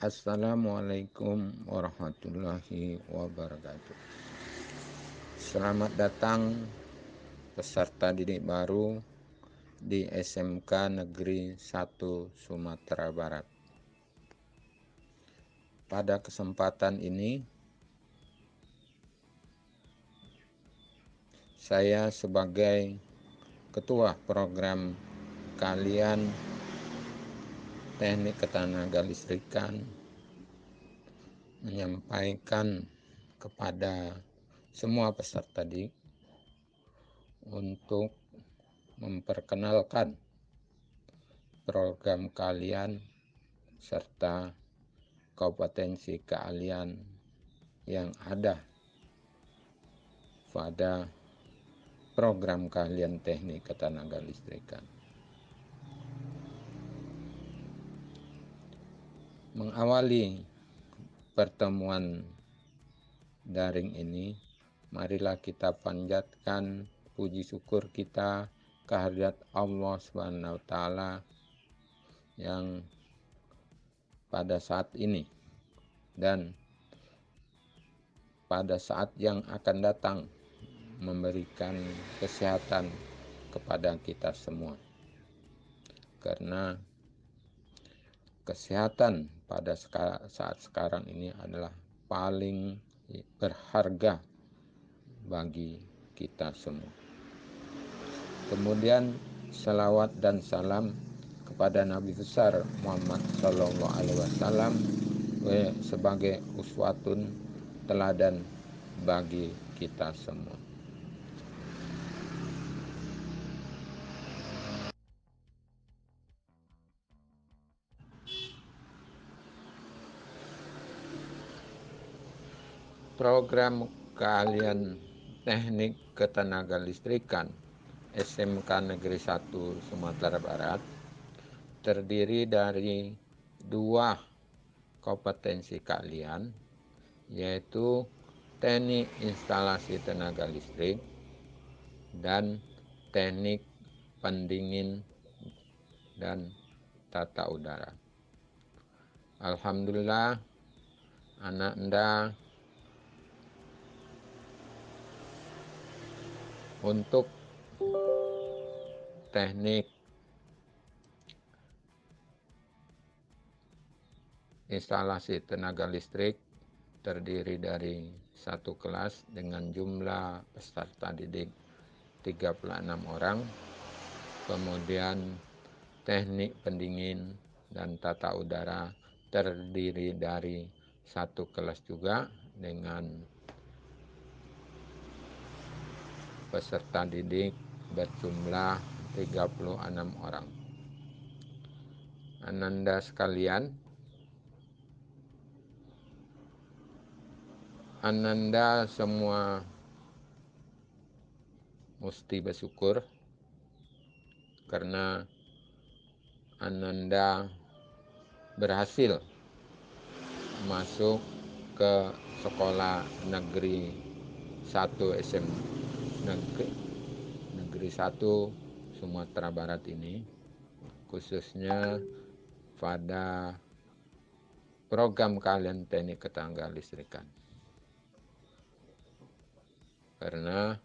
Assalamualaikum warahmatullahi wabarakatuh. Selamat datang peserta didik baru di SMK Negeri 1 Sumatera Barat. Pada kesempatan ini, saya sebagai Ketua Program Keahlian Teknik Ketenagalistrikan menyampaikan kepada semua peserta didik untuk memperkenalkan program keahlian serta kompetensi keahlian yang ada pada program keahlian teknik ketenagalistrikan. Mengawali pertemuan daring ini, marilah kita panjatkan puji syukur kita kehadirat Allah Subhanahu wa taala yang pada saat ini dan pada saat yang akan datang memberikan kesehatan kepada kita semua. Karena kesehatan pada saat sekarang ini adalah paling berharga bagi kita semua. Kemudian salawat dan salam kepada Nabi besar Muhammad SAW sebagai uswatun teladan bagi kita semua. Program keahlian teknik ketenagalistrikan SMK Negeri 1 Sumatera Barat terdiri dari 2 kompetensi keahlian, yaitu teknik instalasi tenaga listrik dan teknik pendingin dan tata udara. Alhamdulillah, anak Anda untuk teknik instalasi tenaga listrik terdiri dari satu kelas dengan jumlah peserta didik 36 orang. Kemudian teknik pendingin dan tata udara terdiri dari satu kelas juga dengan peserta didik berjumlah 36 orang. Ananda sekalian, Ananda semua mesti bersyukur karena Ananda berhasil masuk ke sekolah negeri 1 negeri 1 Sumatera Barat ini, khususnya pada program keahlian teknik ketenagalistrikan. Karena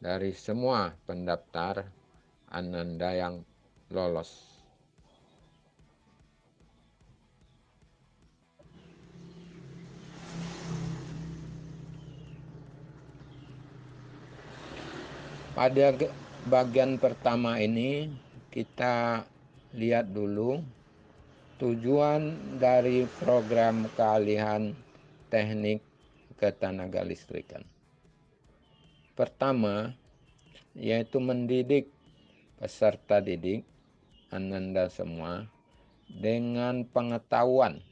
dari semua pendaftar, Ananda yang lolos. Pada bagian pertama ini kita lihat dulu tujuan dari program keahlian teknik ketenagalistrikan. Pertama, yaitu mendidik peserta didik Ananda semua dengan pengetahuan,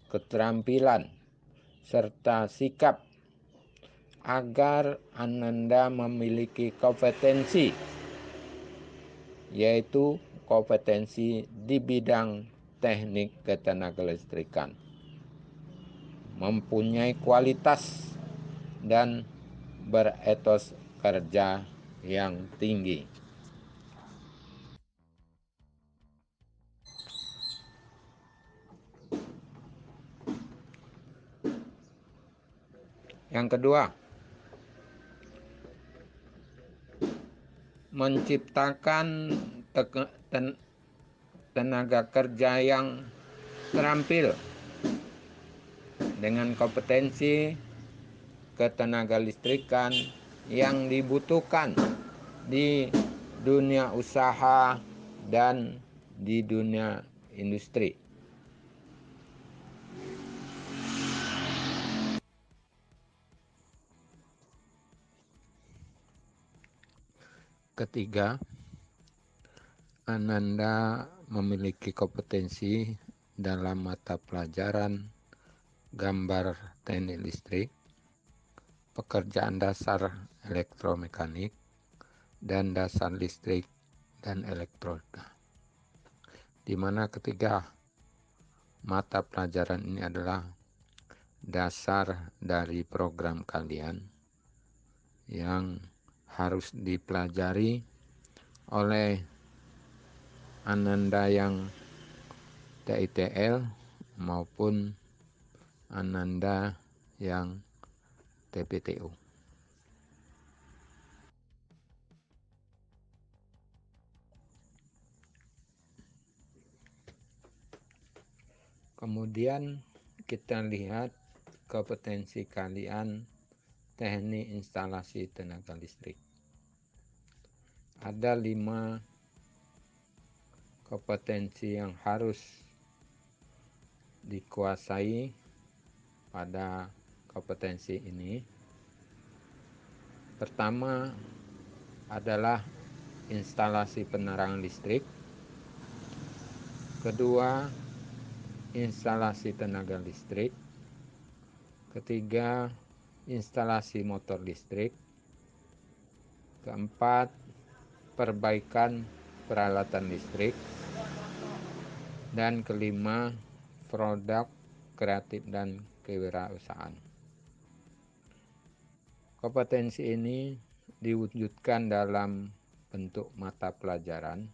keterampilan, serta sikap agar Ananda memiliki kompetensi, yaitu kompetensi di bidang teknik ketenagalistrikan, mempunyai kualitas dan beretos kerja yang tinggi. Yang kedua, menciptakan tenaga kerja yang terampil dengan kompetensi ketenaga listrikan yang dibutuhkan di dunia usaha dan di dunia industri. Ketiga, Ananda memiliki kompetensi dalam mata pelajaran gambar teknik listrik, pekerjaan dasar elektromekanik, dan dasar listrik dan elektronika. Di mana ketiga mata pelajaran ini adalah dasar dari program kalian yang harus dipelajari oleh Ananda yang TITL maupun Ananda yang TPTU. Kemudian kita lihat kompetensi kalian teknik instalasi tenaga listrik. Ada 5 kompetensi yang harus dikuasai pada kompetensi ini. Pertama adalah instalasi penerangan listrik. Kedua, instalasi tenaga listrik. Ketiga, instalasi motor listrik. Keempat, perbaikan peralatan listrik. Dan kelima, produk kreatif dan kewirausahaan. Kompetensi ini diwujudkan dalam bentuk mata pelajaran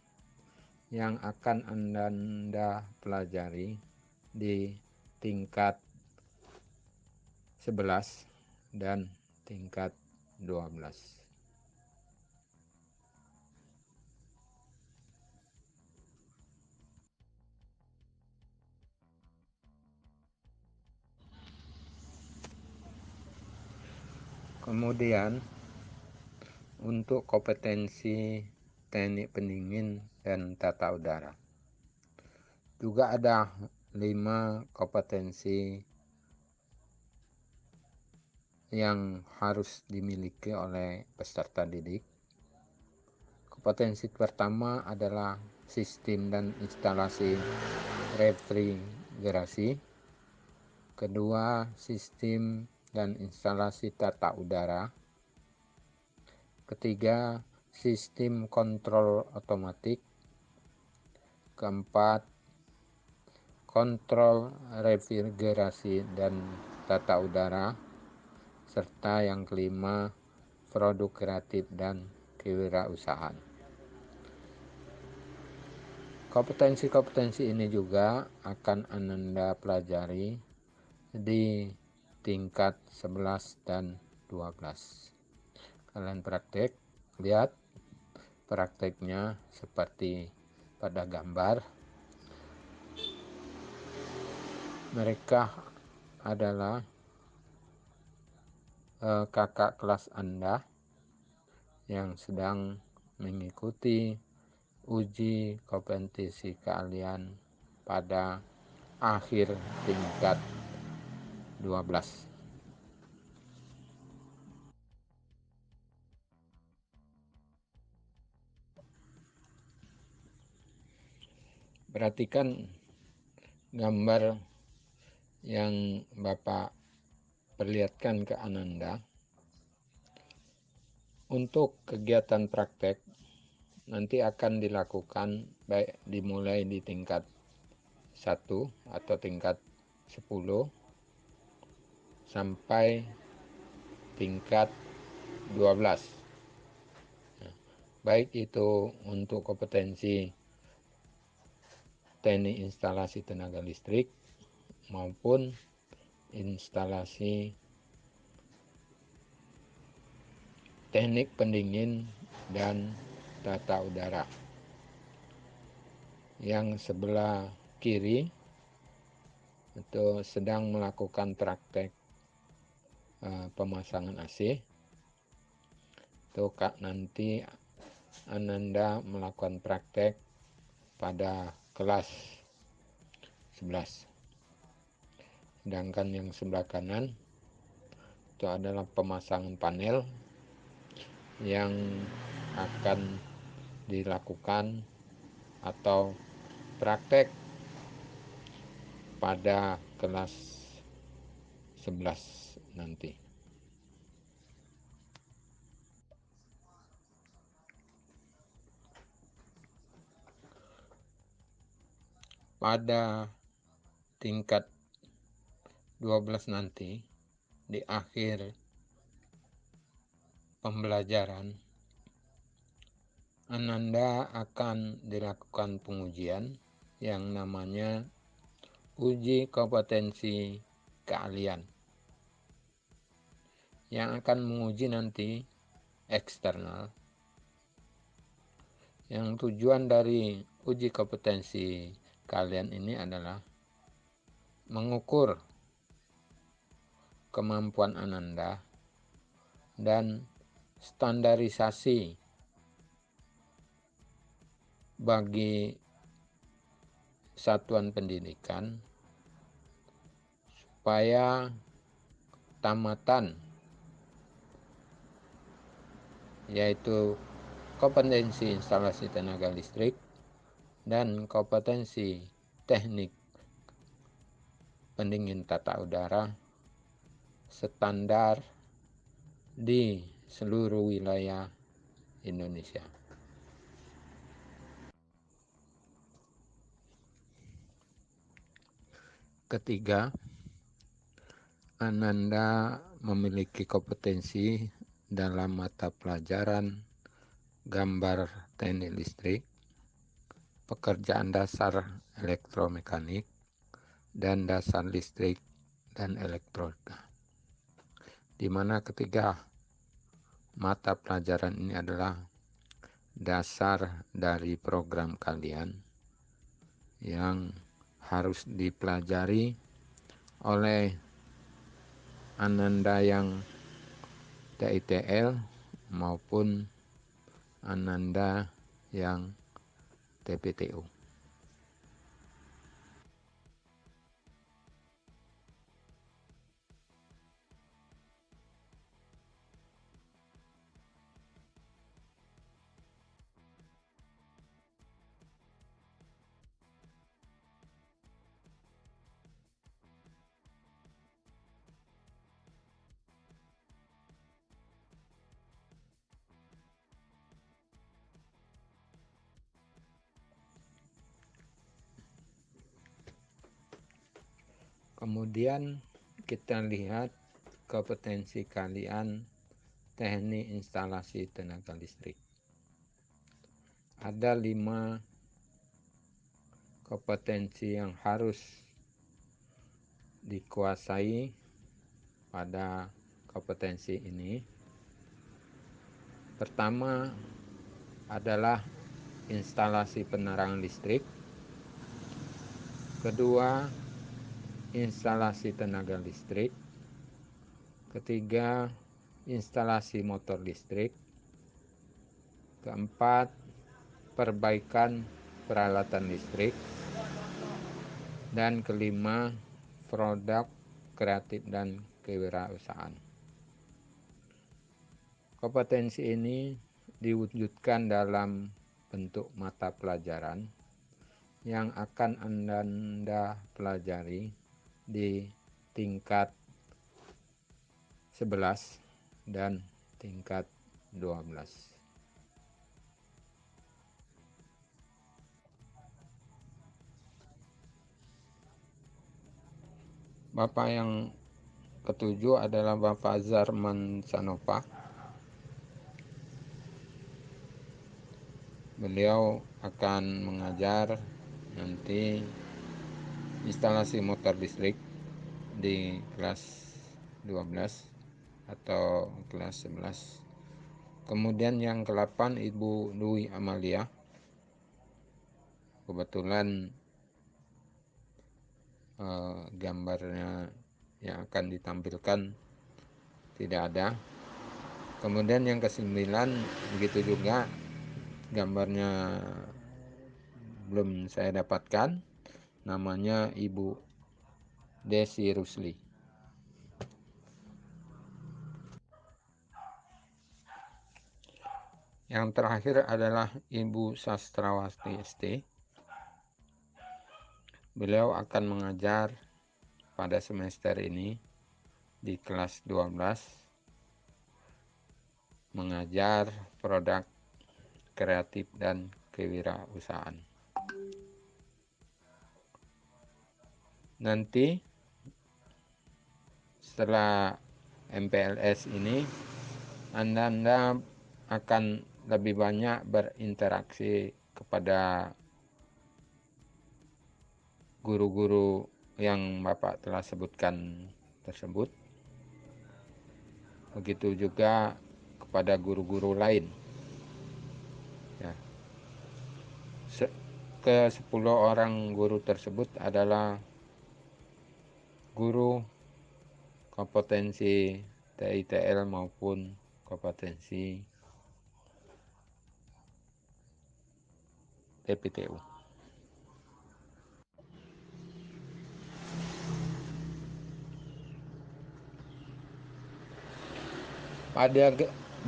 yang akan Anda pelajari di tingkat 11 dan tingkat 12. Kemudian untuk kompetensi teknik pendingin dan tata udara. Juga ada 5 kompetensi yang harus dimiliki oleh peserta didik. Kompetensi pertama adalah sistem dan instalasi refrigerasi. Kedua, sistem dan instalasi tata udara. Ketiga, sistem kontrol otomatik. Keempat, kontrol refrigerasi dan tata udara. Serta yang kelima, produk kreatif dan kewirausahaan. Kompetensi-kompetensi ini juga akan Ananda pelajari di tingkat 11 dan 12. Kalian praktek, lihat prakteknya seperti pada gambar. Mereka adalah kakak kelas Anda yang sedang mengikuti uji kompetensi kalian pada akhir tingkat 12. Perhatikan gambar yang Bapak perlihatkan ke Ananda. Untuk kegiatan praktek nanti akan dilakukan baik dimulai di tingkat 1 atau tingkat 10 sampai tingkat 12. Baik itu untuk kompetensi teknik instalasi tenaga listrik maupun instalasi teknik pendingin dan tata udara. Yang sebelah kiri itu sedang melakukan praktek pemasangan AC. Itu nanti Ananda melakukan praktek pada kelas 11. Sedangkan yang sebelah kanan itu adalah pemasangan panel yang akan dilakukan atau praktek pada kelas 11 nanti. Pada tingkat 12 nanti, di akhir pembelajaran, Ananda akan dilakukan pengujian yang namanya uji kompetensi keahlian. Yang akan menguji nanti eksternal. Yang tujuan dari uji kompetensi keahlian ini adalah mengukur kemampuan Ananda dan standarisasi bagi satuan pendidikan supaya tamatan, yaitu kompetensi instalasi tenaga listrik dan kompetensi teknik pendingin tata udara standar di seluruh wilayah Indonesia. Ketiga, Ananda memiliki kompetensi dalam mata pelajaran gambar teknik listrik, pekerjaan dasar elektromekanik, dan dasar listrik dan elektronika. Di mana ketiga mata pelajaran ini adalah dasar dari program kalian yang harus dipelajari oleh Ananda yang TITL maupun Ananda yang TPTU. Kemudian kita lihat kompetensi kalian teknik instalasi tenaga listrik. Ada 5 kompetensi yang harus dikuasai pada kompetensi ini. Pertama adalah instalasi penerangan listrik. Kedua, instalasi tenaga listrik. Ketiga, instalasi motor listrik. Keempat, perbaikan peralatan listrik. Dan kelima, produk kreatif dan kewirausahaan. Kompetensi ini diwujudkan dalam bentuk mata pelajaran yang akan Anda pelajari di tingkat 11 dan tingkat 12. Bapak yang ketujuh adalah Bapak Zarman Sanopa. Beliau akan mengajar nanti instalasi motor listrik di kelas 12 atau kelas 11 Kemudian yang ke-8 Ibu Dwi Amalia. Kebetulan gambarnya yang akan ditampilkan tidak ada. Kemudian yang ke-9 begitu juga, gambarnya belum saya dapatkan, namanya Ibu Desi Rusli. Yang terakhir adalah Ibu Sastrawati ST. Beliau akan mengajar pada semester ini di kelas 12, mengajar produk kreatif dan kewirausahaan. Nanti setelah MPLS ini Anda akan lebih banyak berinteraksi kepada guru-guru yang Bapak telah sebutkan tersebut. Begitu juga kepada guru-guru lain. Ya. Ke-10 orang guru tersebut adalah guru kompetensi TITL maupun kompetensi TPTU. Pada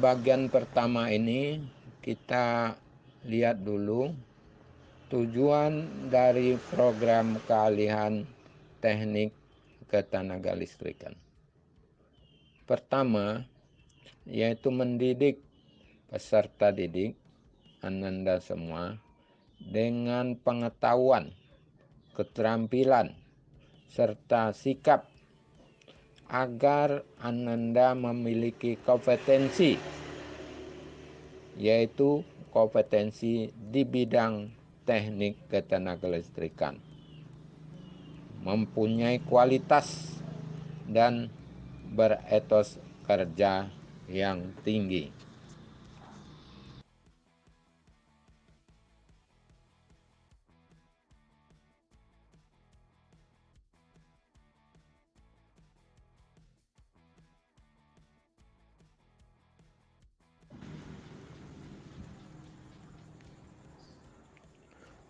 bagian pertama ini kita lihat dulu tujuan dari program keahlian teknik ketenaga listrikan. Pertama, yaitu mendidik peserta didik Anda semua dengan pengetahuan, keterampilan, serta sikap agar Anda memiliki kompetensi, yaitu kompetensi di bidang teknik ketenagalistrikan, mempunyai kualitas dan beretos kerja yang tinggi.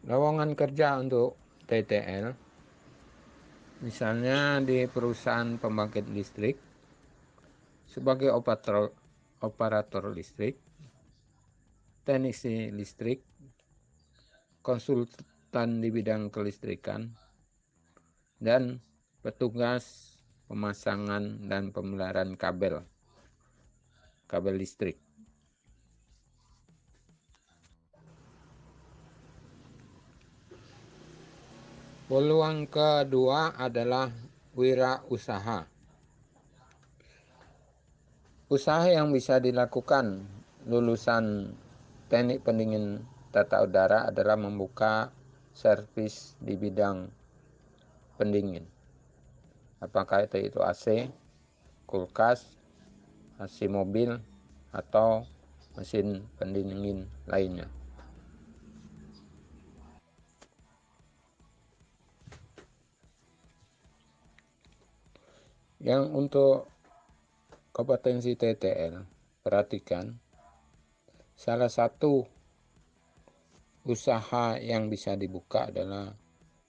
Lowongan kerja untuk TTL, misalnya di perusahaan pembangkit listrik, sebagai operator listrik, teknisi listrik, konsultan di bidang kelistrikan, dan petugas pemasangan dan pemeliharaan kabel listrik. Peluang kedua adalah wirausaha. Usaha yang bisa dilakukan lulusan teknik pendingin tata udara adalah membuka servis di bidang pendingin. Apakah itu AC, kulkas, AC mobil, atau mesin pendingin lainnya. Yang untuk kompetensi TTL, perhatikan salah satu usaha yang bisa dibuka adalah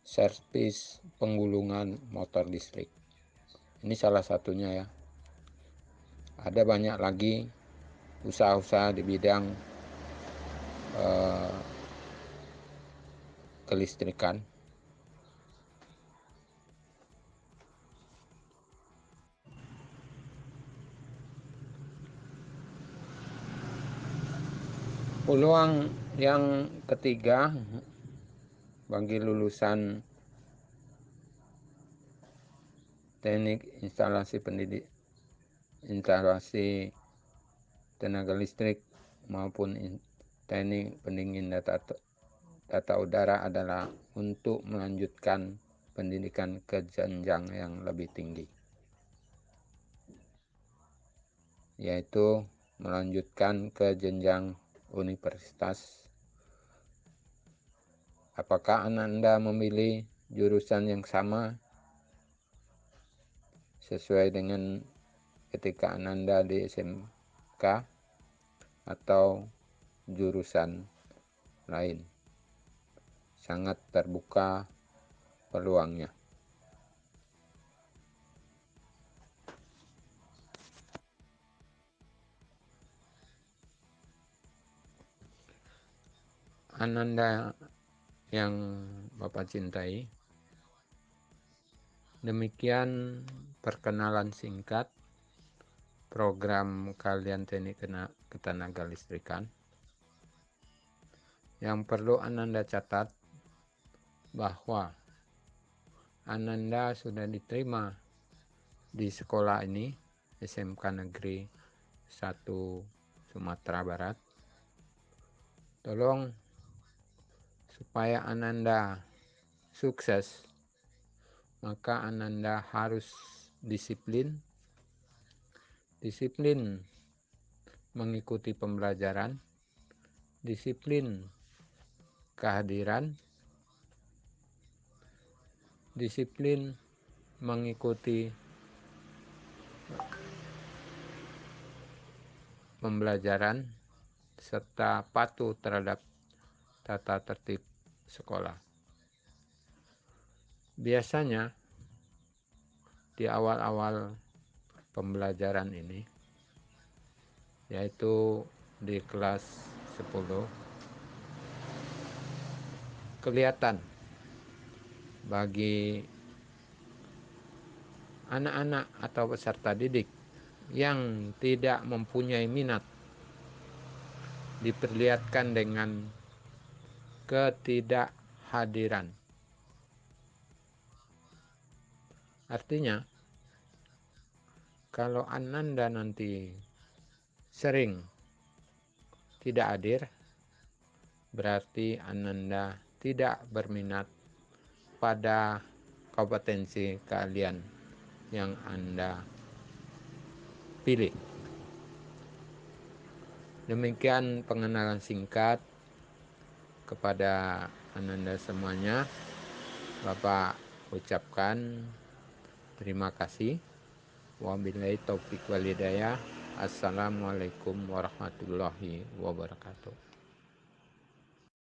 servis penggulungan motor listrik. Ini salah satunya ya. Ada banyak lagi usaha-usaha di bidang kelistrikan. Peluang yang ketiga bagi lulusan teknik instalasi tenaga listrik maupun teknik pendingin tata udara adalah untuk melanjutkan pendidikan ke jenjang yang lebih tinggi, yaitu melanjutkan ke jenjang universitas? Apakah Ananda memilih jurusan yang sama sesuai dengan ketika Ananda di SMK atau jurusan lain? Sangat terbuka peluangnya. Ananda yang Bapak cintai, demikian perkenalan singkat program kalian teknik ketenaga listrikan. Yang perlu Ananda catat bahwa Ananda sudah diterima di sekolah ini, SMK Negeri 1 Sumatera Barat. Tolong supaya Ananda sukses, maka Ananda harus disiplin mengikuti pembelajaran, disiplin kehadiran, disiplin mengikuti pembelajaran, serta patuh terhadap tata tertib sekolah. Biasanya di awal-awal pembelajaran ini, yaitu di kelas 10, kelihatan bagi anak-anak atau peserta didik yang tidak mempunyai minat diperlihatkan dengan ketidakhadiran. Artinya, kalau Ananda nanti sering tidak hadir, berarti Ananda tidak berminat pada kompetensi kalian yang Anda pilih. Demikian pengenalan singkat kepada Ananda semuanya. Bapak ucapkan terima kasih. Wabillahi taufik walhidayah. Assalamualaikum warahmatullahi wabarakatuh.